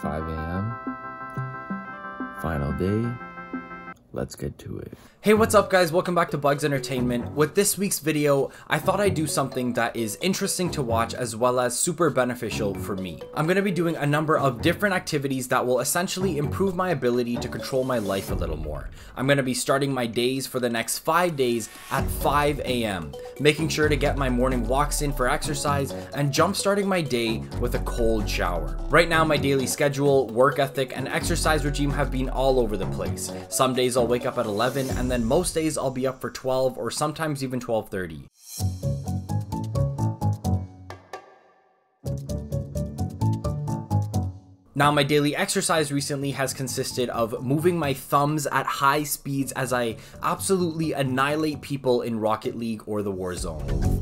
5 a.m. Final day. Let's get to it. Hey, what's up guys? Welcome back to Bugs Entertainment. With this week's video, I thought I'd do something that is interesting to watch as well as super beneficial for me. I'm going to be doing a number of different activities that will essentially improve my ability to control my life a little more. I'm going to be starting my days for the next 5 days at 5 a.m., making sure to get my morning walks in for exercise, and jump starting my day with a cold shower. Right now, my daily schedule, work ethic, and exercise regime have been all over the place. Some days I'll wake up at 11, and then most days I'll be up for 12 or sometimes even 12:30. Now, my daily exercise recently has consisted of moving my thumbs at high speeds as I absolutely annihilate people in Rocket League or the Warzone.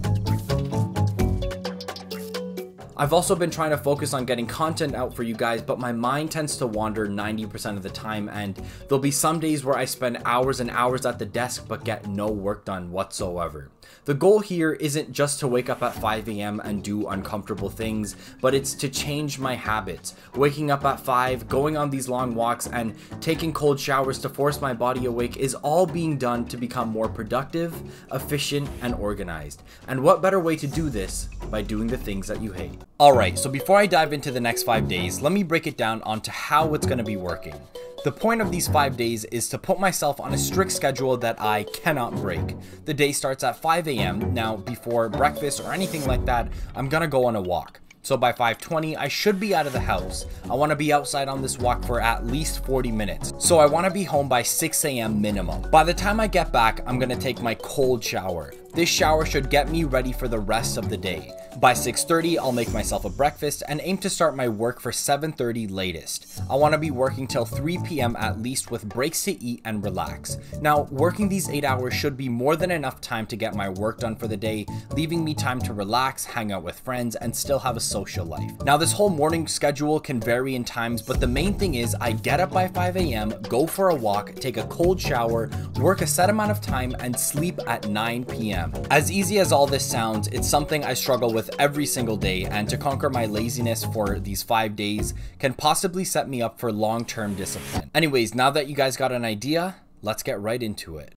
I've also been trying to focus on getting content out for you guys, but my mind tends to wander 90% of the time, and there'll be some days where I spend hours and hours at the desk but get no work done whatsoever. The goal here isn't just to wake up at 5 a.m. and do uncomfortable things, but it's to change my habits. Waking up at 5, going on these long walks, and taking cold showers to force my body awake is all being done to become more productive, efficient, and organized. And what better way to do this by doing the things that you hate? Alright, so before I dive into the next 5 days, let me break it down onto how it's going to be working. The point of these 5 days is to put myself on a strict schedule that I cannot break. The day starts at 5 a.m. Now, before breakfast or anything like that, I'm gonna go on a walk. So by 5:20, I should be out of the house. I want to be outside on this walk for at least 40 minutes. So I want to be home by 6 a.m. minimum. By the time I get back, I'm going to take my cold shower. This shower should get me ready for the rest of the day. By 6:30, I'll make myself a breakfast and aim to start my work for 7:30 latest. I want to be working till 3 p.m. at least, with breaks to eat and relax. Now, working these 8 hours should be more than enough time to get my work done for the day, leaving me time to relax, hang out with friends, and still have a social life. Now, this whole morning schedule can vary in times, but the main thing is I get up by 5 a.m., go for a walk, take a cold shower, work a set amount of time, and sleep at 9 p.m. As easy as all this sounds, it's something I struggle with every single day, and to conquer my laziness for these 5 days can possibly set me up for long-term discipline. Anyways, now that you guys got an idea, let's get right into it.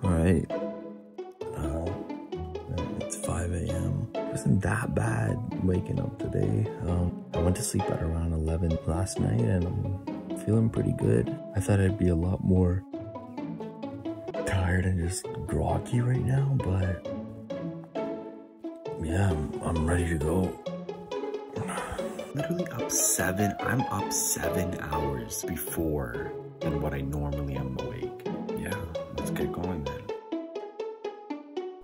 Alright. It's 5 a.m. It wasn't that bad waking up today. I went to sleep at around 11 last night and I'm feeling pretty good. I thought I'd be a lot more tired and just groggy right now, but yeah, I'm ready to go. Literally up 7. I'm up 7 hours before than what I normally am awake. Yeah, let's get going then.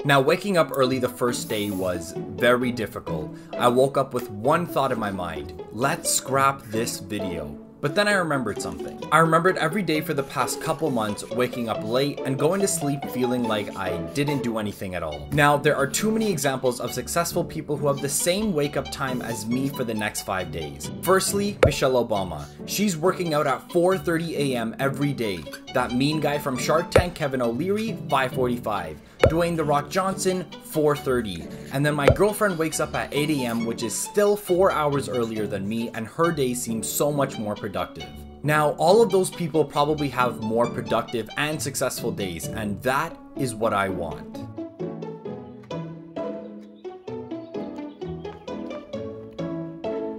Now, waking up early the first day was very difficult. I woke up with one thought in my mind: let's scrap this video. But then I remembered something. I remembered every day for the past couple months waking up late and going to sleep feeling like I didn't do anything at all. Now, there are too many examples of successful people who have the same wake up time as me for the next 5 days. Firstly, Michelle Obama. She's working out at 4:30 a.m. every day. That mean guy from Shark Tank, Kevin O'Leary, 5:45. Dwayne "The Rock" Johnson, 4:30. And then my girlfriend wakes up at 8 a.m., which is still 4 hours earlier than me, and her day seems so much more productive. Now, all of those people probably have more productive and successful days, and that is what I want.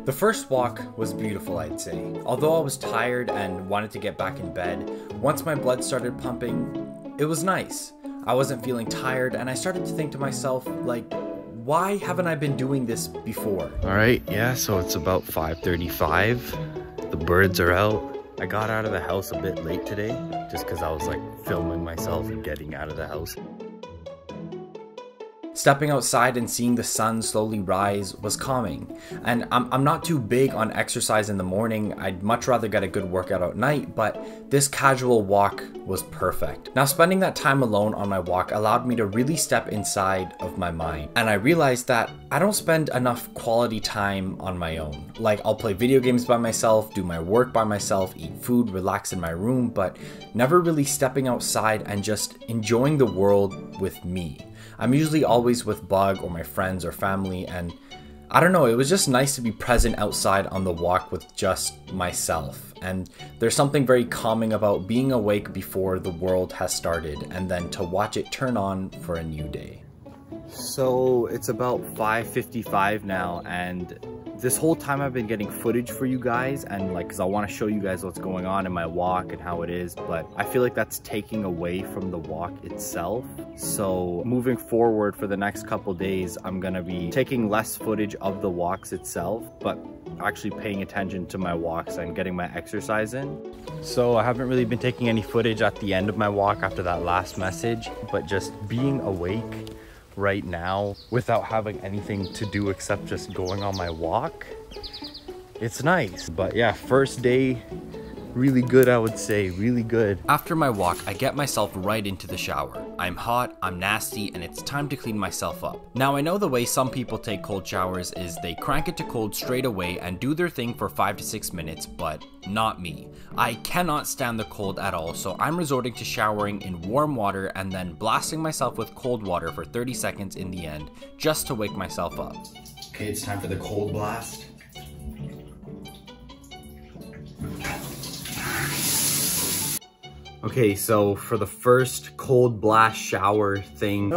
The first walk was beautiful, I'd say. Although I was tired and wanted to get back in bed, once my blood started pumping, it was nice. I wasn't feeling tired, and I started to think to myself, like, why haven't I been doing this before? Alright, yeah, so it's about 5:35. The birds are out. I got out of the house a bit late today, just because I was like filming myself and getting out of the house. Stepping outside and seeing the sun slowly rise was calming, and I'm not too big on exercise in the morning. I'd much rather get a good workout at night, but this casual walk was perfect. Now, spending that time alone on my walk allowed me to really step inside of my mind, and I realized that I don't spend enough quality time on my own. Like, I'll play video games by myself, do my work by myself, eat food, relax in my room, but never really stepping outside and just enjoying the world with me. I'm usually always with Bug or my friends or family, and I don't know, it was just nice to be present outside on the walk with just myself. And there's something very calming about being awake before the world has started and then to watch it turn on for a new day. So it's about 5:55 now, and this whole time I've been getting footage for you guys, and like, cause I want to show you guys what's going on in my walk and how it is, but I feel like that's taking away from the walk itself. So moving forward for the next couple days, I'm gonna be taking less footage of the walks itself, but actually paying attention to my walks and getting my exercise in. So I haven't really been taking any footage at the end of my walk after that last message, but just being awake right now without having anything to do except just going on my walk, it's nice. But yeah, first day, really good, I would say, really good. After my walk, I get myself right into the shower. I'm hot, I'm nasty, and it's time to clean myself up. Now I know the way some people take cold showers is they crank it to cold straight away and do their thing for 5 to 6 minutes, but not me. I cannot stand the cold at all, so I'm resorting to showering in warm water and then blasting myself with cold water for 30 seconds in the end, just to wake myself up. Okay, it's time for the cold blast. Okay, so for the first cold blast shower thing,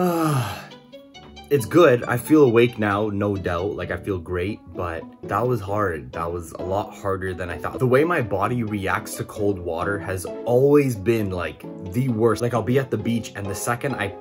it's good. I feel awake now, no doubt. Like, I feel great, but that was hard. That was a lot harder than I thought. The way my body reacts to cold water has always been like the worst. Like, I'll be at the beach and the second I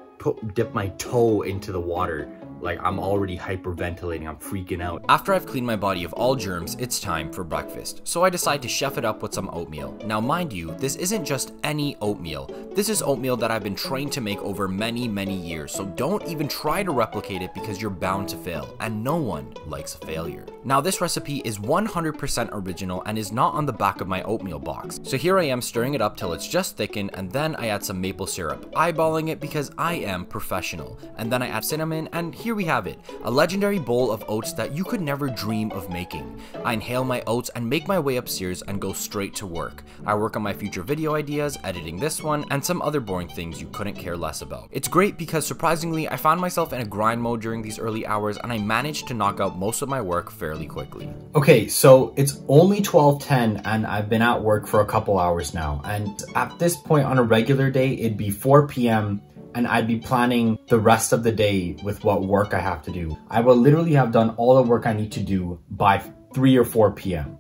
dip my toe into the water, like, I'm already hyperventilating, I'm freaking out. After I've cleaned my body of all germs, it's time for breakfast. So I decide to chef it up with some oatmeal. Now mind you, this isn't just any oatmeal. This is oatmeal that I've been trained to make over many, many years. So don't even try to replicate it because you're bound to fail. And no one likes a failure. Now this recipe is 100% original and is not on the back of my oatmeal box. So here I am stirring it up till it's just thickened, and then I add some maple syrup, eyeballing it because I am professional. And then I add cinnamon, and here we have it, a legendary bowl of oats that you could never dream of making. I inhale my oats and make my way upstairs and go straight to work. I work on my future video ideas, editing this one, and some other boring things you couldn't care less about. It's great because surprisingly, I found myself in a grind mode during these early hours and I managed to knock out most of my work fairly quickly. Okay, so it's only 12:10 and I've been at work for a couple hours now. And at this point on a regular day, it'd be 4 p.m. and I'd be planning the rest of the day with what work I have to do. I will literally have done all the work I need to do by 3 or 4 p.m.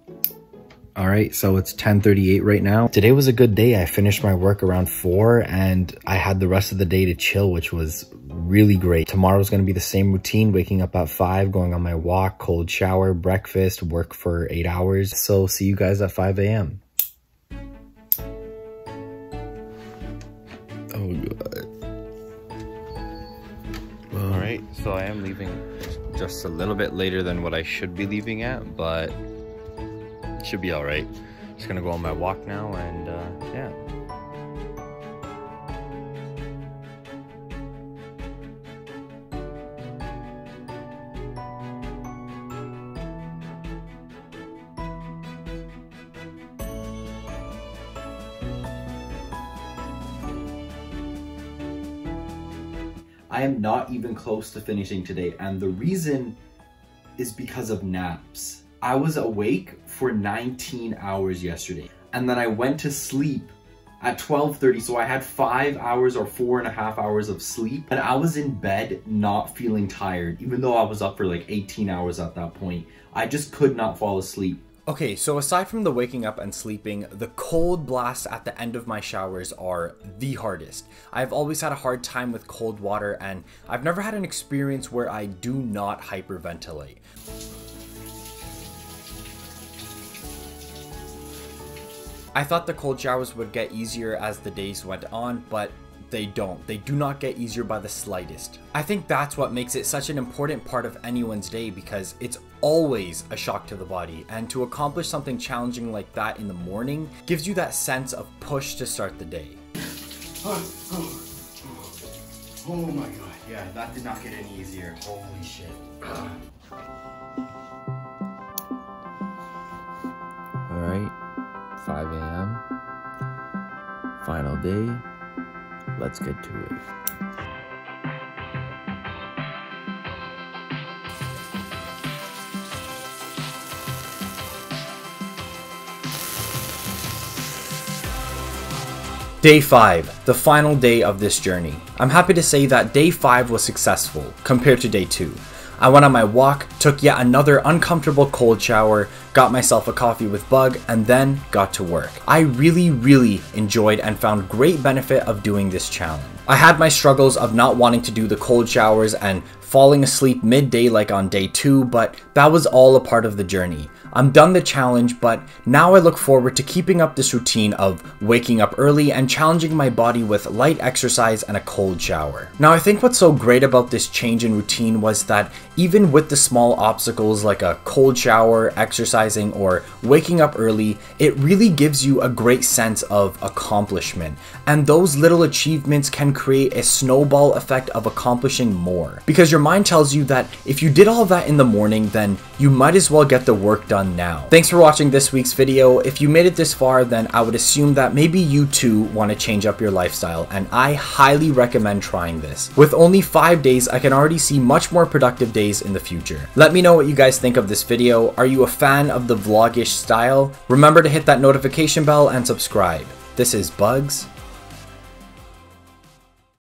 All right, so it's 10:38 right now. Today was a good day. I finished my work around 4 and I had the rest of the day to chill, which was really great. Tomorrow's gonna be the same routine, waking up at 5, going on my walk, cold shower, breakfast, work for 8 hours. So see you guys at 5 a.m. Oh God. All right, so I am leaving just a little bit later than what I should be leaving at, but it should be all right. Just gonna go on my walk now, and yeah. I am not even close to finishing today, and the reason is because of naps. I was awake for 19 hours yesterday, and then I went to sleep at 12:30, so I had 5 hours or 4.5 hours of sleep, and I was in bed not feeling tired, even though I was up for like 18 hours at that point. I just could not fall asleep. Okay, so aside from the waking up and sleeping, the cold blasts at the end of my showers are the hardest. I've always had a hard time with cold water, and I've never had an experience where I do not hyperventilate. I thought the cold showers would get easier as the days went on, but they don't. They do not get easier by the slightest. I think that's what makes it such an important part of anyone's day, because it's always a shock to the body, and to accomplish something challenging like that in the morning gives you that sense of push to start the day. Oh my God, yeah, that did not get any easier. Holy shit. All right, 5 a.m. Final day. Let's get to it. Day 5, the final day of this journey. I'm happy to say that day 5 was successful compared to day 2. I went on my walk, took yet another uncomfortable cold shower, got myself a coffee with Bug, and then got to work. I really enjoyed and found great benefit of doing this challenge. I had my struggles of not wanting to do the cold showers and falling asleep midday like on day 2, but that was all a part of the journey. I'm done the challenge, but now I look forward to keeping up this routine of waking up early and challenging my body with light exercise and a cold shower. Now I think what's so great about this change in routine was that even with the small obstacles like a cold shower, exercising, or waking up early, it really gives you a great sense of accomplishment. And those little achievements can create a snowball effect of accomplishing more. Because your mind tells you that if you did all that in the morning, then you might as well get the work done now. Thanks for watching this week's video. If you made it this far, then I would assume that maybe you too want to change up your lifestyle, and I highly recommend trying this. With only 5 days, I can already see much more productive days in the future. Let me know what you guys think of this video. Are you a fan of the vlogish style? Remember to hit that notification bell and subscribe. This is Bugs